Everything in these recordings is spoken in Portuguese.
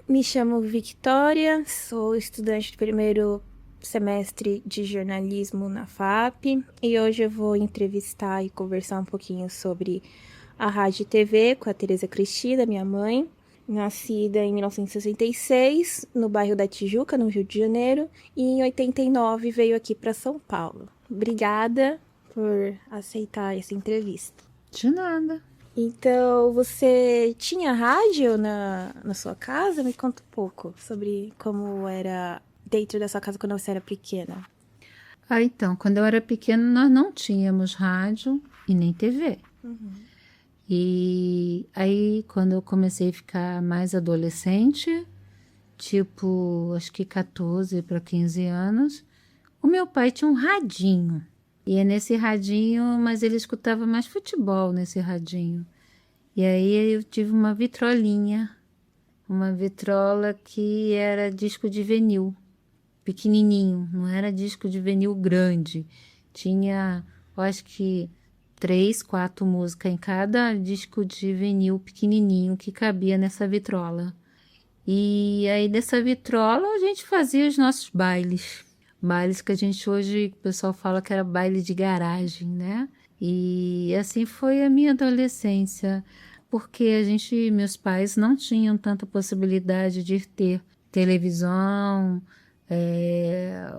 Me chamo Victoria, sou estudante do primeiro semestre de jornalismo na FAP e hoje eu vou entrevistar e conversar um pouquinho sobre a rádio e TV com a Tereza Cristina, minha mãe, nascida em 1966 no bairro da Tijuca, no Rio de Janeiro, e em 89 veio aqui para São Paulo. Obrigada por aceitar essa entrevista. De nada. Então, você tinha rádio na sua casa? Me conta um pouco sobre como era dentro da sua casa quando você era pequena. Então, quando eu era pequena, nós não tínhamos rádio e nem TV. E aí, quando eu comecei a ficar mais adolescente, tipo, acho que 14 para 15 anos, o meu pai tinha um radinho. E é nesse radinho, mas ele escutava mais futebol nesse radinho. E aí eu tive uma vitrolinha, uma vitrola que era disco de vinil, pequenininho, não era disco de vinil grande. Tinha, eu acho que 3, 4 músicas em cada disco de vinil pequenininho que cabia nessa vitrola. E aí dessa vitrola a gente fazia os nossos bailes. Bailes que a gente hoje, o pessoal fala que era baile de garagem, né? E assim foi a minha adolescência, porque meus pais não tinham tanta possibilidade de ter televisão,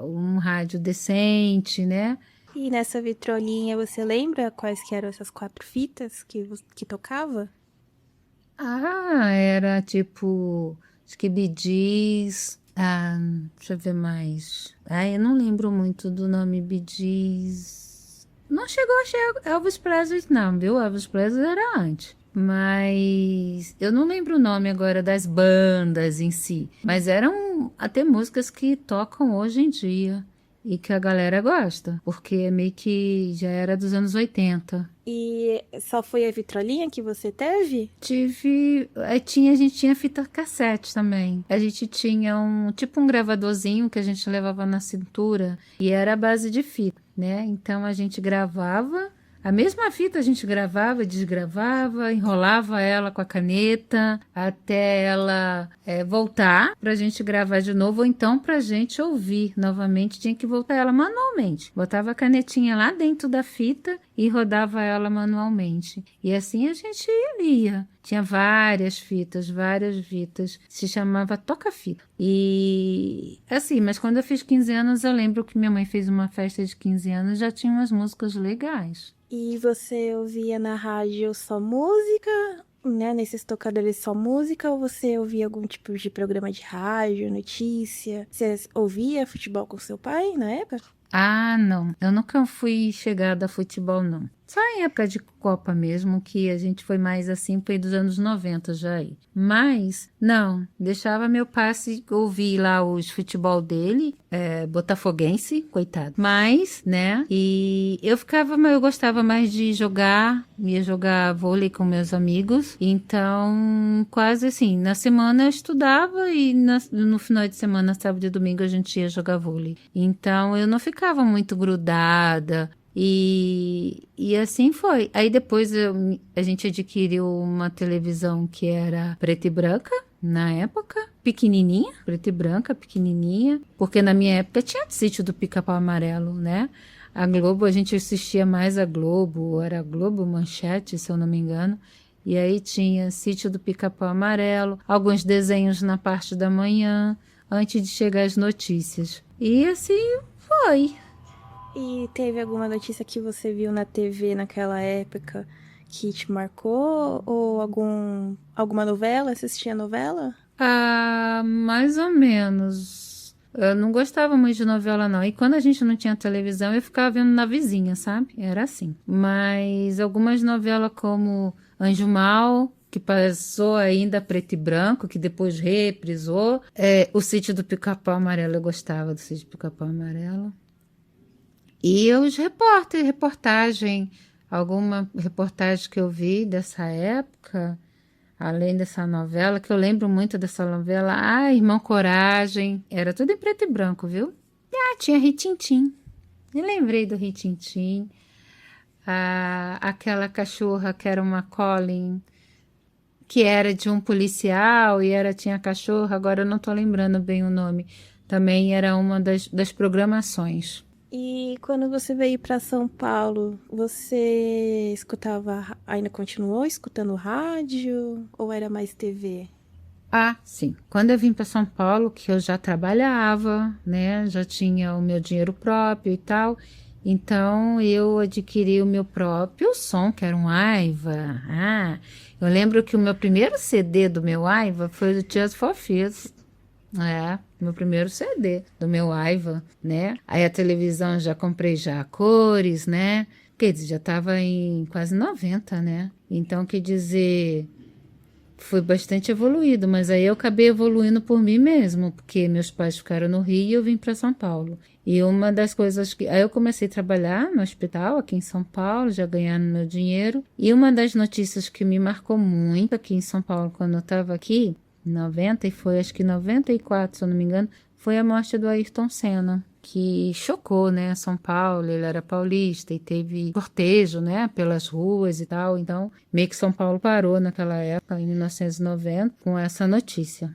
um rádio decente, né? E nessa vitrolinha, você lembra quais que eram essas 4 fitas que tocava? Era tipo, acho que Bee Gees, deixa eu ver mais. Eu não lembro muito do nome Bee Gees. Não chegou a ser Elvis Presley, não, viu? Elvis Presley era antes. Mas eu não lembro o nome agora das bandas em si. Mas eram até músicas que tocam hoje em dia e que a galera gosta, porque é meio que já era dos anos 80. E só foi a vitrolinha que você teve? A gente tinha fita cassete também. A gente tinha tipo um gravadorzinho que a gente levava na cintura e era a base de fita, né? Então a gente gravava, a mesma fita a gente gravava, desgravava, enrolava ela com a caneta até ela voltar pra gente gravar de novo, ou então pra gente ouvir novamente, tinha que voltar ela manualmente. Botava a canetinha lá dentro da fita e rodava ela manualmente. E assim a gente lia. Tinha várias fitas, se chamava toca-fita. E assim, mas quando eu fiz 15 anos, eu lembro que minha mãe fez uma festa de 15 anos, já tinha umas músicas legais. E você ouvia na rádio só música, né? Nesses tocadores só música, ou você ouvia algum tipo de programa de rádio, notícia? Você ouvia futebol com seu pai na época? Não, eu nunca fui chegada a futebol, não. Só em época de Copa mesmo, que a gente foi mais assim, foi dos anos 90 já aí. Mas, não, deixava meu pai ouvir lá os futebol dele, botafoguense, coitado. Mas, né, eu gostava mais de jogar, ia jogar vôlei com meus amigos. Então, quase assim, na semana eu estudava e no final de semana, sábado e domingo, a gente ia jogar vôlei. Então, eu não ficava muito grudada. E assim foi. Aí depois a gente adquiriu uma televisão que era preta e branca, na época, pequenininha, preta e branca, pequenininha, porque na minha época tinha Sítio do Pica-Pau Amarelo, né? A Globo, a gente assistia mais a Globo, era Globo Manchete, se eu não me engano. E aí tinha Sítio do Pica-Pau Amarelo, alguns desenhos na parte da manhã, antes de chegar as notícias. E assim foi. E teve alguma notícia que você viu na TV naquela época que te marcou? Ou alguma novela? Você assistia novela? Mais ou menos. Eu não gostava muito de novela, não. E quando a gente não tinha televisão, eu ficava vendo na vizinha, sabe? Era assim. Mas algumas novelas como Anjo Mal, que passou ainda preto e branco, que depois reprisou. O Sítio do Pica-Pau Amarelo, eu gostava do Sítio do Pica-Pau Amarelo. E os reportagem, alguma reportagem que eu vi dessa época, além dessa novela, que eu lembro muito dessa novela, Irmão Coragem, era tudo em preto e branco, viu? Tinha Ritintim, me lembrei do Ritintim, aquela cachorra que era uma Colin, que era de um policial e tinha cachorro, agora eu não tô lembrando bem o nome. Também era uma das programações. E quando você veio para São Paulo, você ainda continuou escutando rádio ou era mais TV? Ah, sim. Quando eu vim para São Paulo, que eu já trabalhava, né? Já tinha o meu dinheiro próprio e tal. Então eu adquiri o meu próprio som, que era um Aiva. Ah, eu lembro que o meu primeiro CD do meu Aiva foi do Tears for Fears. É, meu primeiro CD do meu Aiva, né? Aí a televisão já comprei já a cores, né? Quer dizer, já estava em quase 90, né? Então, quer dizer, foi bastante evoluído, mas aí eu acabei evoluindo por mim mesmo, porque meus pais ficaram no Rio e eu vim para São Paulo. E uma das coisas que... Aí eu comecei a trabalhar no hospital aqui em São Paulo, já ganhando meu dinheiro. E uma das notícias que me marcou muito aqui em São Paulo, quando eu estava aqui, em 90, e foi acho que 94, se eu não me engano, foi a morte do Ayrton Senna, que chocou, né, São Paulo. Ele era paulista e teve cortejo, né, pelas ruas e tal. Então, meio que São Paulo parou naquela época, em 1990, com essa notícia.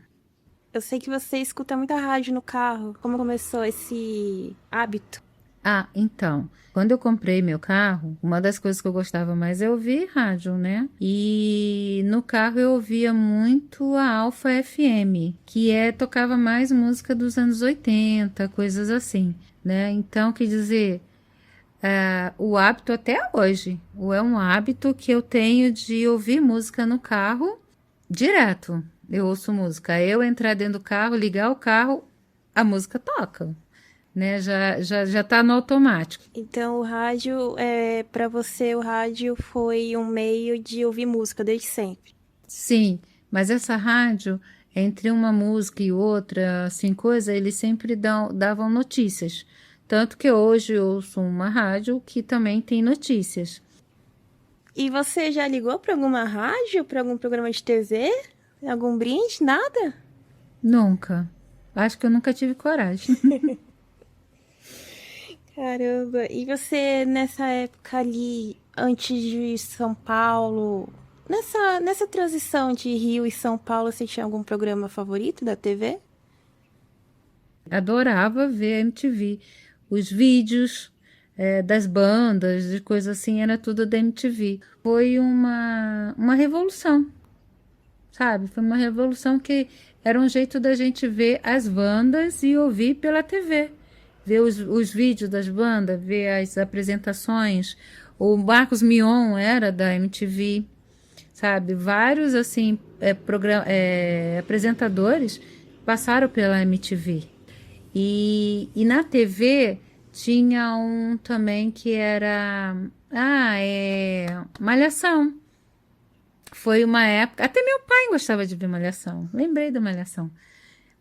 Eu sei que você escuta muita rádio no carro. Como começou esse hábito? Ah, então, quando eu comprei meu carro, uma das coisas que eu gostava mais é ouvir rádio, né? E no carro eu ouvia muito a Alfa FM, que tocava mais música dos anos 80, coisas assim, né? Então, quer dizer, o hábito até hoje, é um hábito que eu tenho de ouvir música no carro direto. Eu ouço música. Eu entrar dentro do carro, ligar o carro, a música toca, né? Já tá no automático. Então, o rádio, para você, o rádio foi um meio de ouvir música desde sempre. Sim, mas essa rádio, entre uma música e outra, assim, coisa, eles sempre davam notícias. Tanto que hoje eu ouço uma rádio que também tem notícias. E você já ligou para alguma rádio, para algum programa de TV? Algum brinde? Nada? Nunca. Acho que eu nunca tive coragem. Caramba. E você, nessa época ali, antes de São Paulo, nessa transição de Rio e São Paulo, você tinha algum programa favorito da TV? Adorava ver a MTV. Os vídeos das bandas, de coisas assim, era tudo da MTV. Foi uma revolução, sabe? Foi uma revolução que era um jeito da gente ver as bandas e ouvir pela TV. Ver os vídeos das bandas, ver as apresentações. O Marcos Mion era da MTV, sabe? Vários, assim, apresentadores passaram pela MTV. E na TV tinha um também que era... Malhação. Foi uma época... Até meu pai gostava de ver Malhação. Lembrei da Malhação.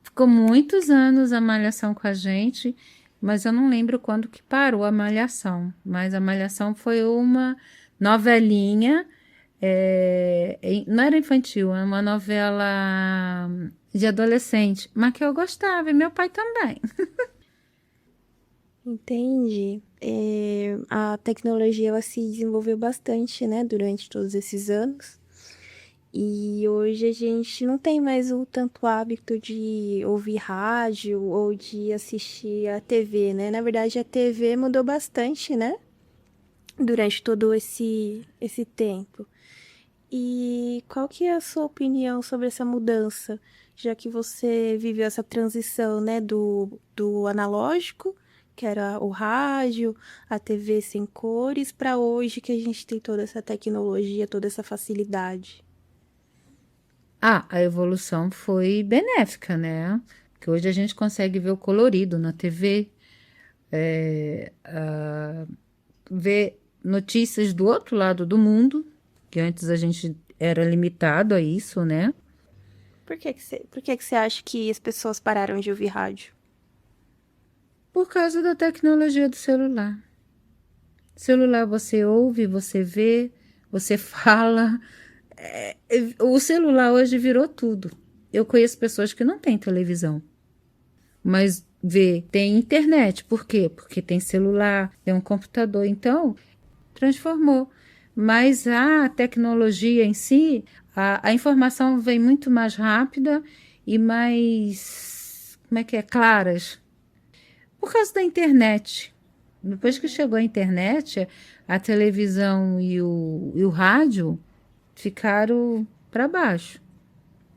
Ficou muitos anos a Malhação com a gente, mas eu não lembro quando que parou a Malhação. Mas a Malhação foi uma novelinha, não era infantil, era uma novela de adolescente, mas que eu gostava, e meu pai também. Entendi. A tecnologia ela se desenvolveu bastante, né, durante todos esses anos. E hoje a gente não tem mais o tanto hábito de ouvir rádio ou de assistir a TV, né? Na verdade, a TV mudou bastante, né? Durante todo esse tempo. E qual que é a sua opinião sobre essa mudança? Já que você viveu essa transição, né, do analógico, que era o rádio, a TV sem cores, para hoje que a gente tem toda essa tecnologia, toda essa facilidade. A evolução foi benéfica, né? Porque hoje a gente consegue ver o colorido na TV, ver notícias do outro lado do mundo, que antes a gente era limitado a isso, né? Por que que você acha que as pessoas pararam de ouvir rádio? Por causa da tecnologia do celular. Celular você ouve, você vê, você fala. O celular hoje virou tudo. Eu conheço pessoas que não têm televisão, mas tem internet. Por quê? Porque tem celular, tem um computador. Então, transformou. Mas a tecnologia em si, A informação vem muito mais rápida e mais, como é que é, claras. Por causa da internet. Depois que chegou a internet, a televisão e o rádio ficaram para baixo.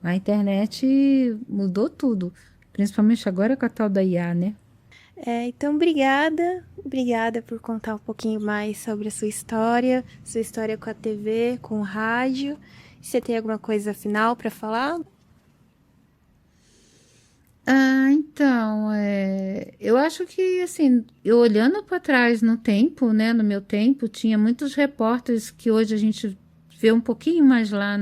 A internet mudou tudo, principalmente agora com a tal da IA, né? Então, obrigada por contar um pouquinho mais sobre a sua história com a TV, com o rádio. Você tem alguma coisa final para falar? Então, eu acho que, assim, eu olhando para trás no tempo, né, no meu tempo, tinha muitos repórteres que hoje a gente vê um pouquinho mais lá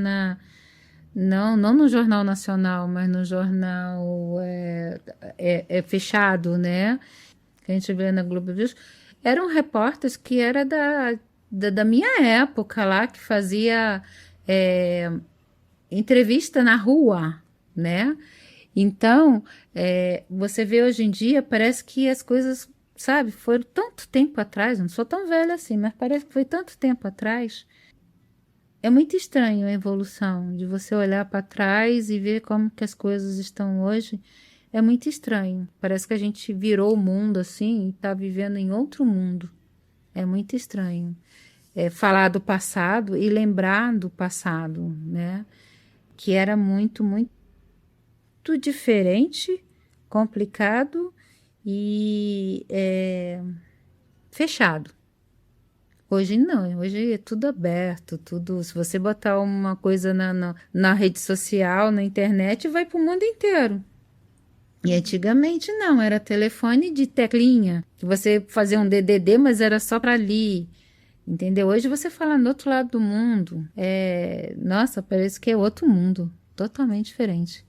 não no Jornal Nacional, mas no jornal fechado, né, que a gente vê na Globo News, eram repórteres que era da minha época lá, que fazia entrevista na rua, né? Então, você vê hoje em dia, parece que as coisas, sabe, foram tanto tempo atrás, eu não sou tão velha assim, mas parece que foi tanto tempo atrás. É muito estranho a evolução de você olhar para trás e ver como que as coisas estão hoje. É muito estranho. Parece que a gente virou o mundo assim e está vivendo em outro mundo. É muito estranho. Falar do passado e lembrar do passado, né? Que era muito, muito diferente, complicado e fechado. Hoje não, hoje é tudo aberto, tudo. Se você botar uma coisa na rede social, na internet, vai para o mundo inteiro. E antigamente não, era telefone de teclinha, que você fazia um DDD, mas era só para ali, entendeu? Hoje você fala no outro lado do mundo, nossa, parece que é outro mundo, totalmente diferente.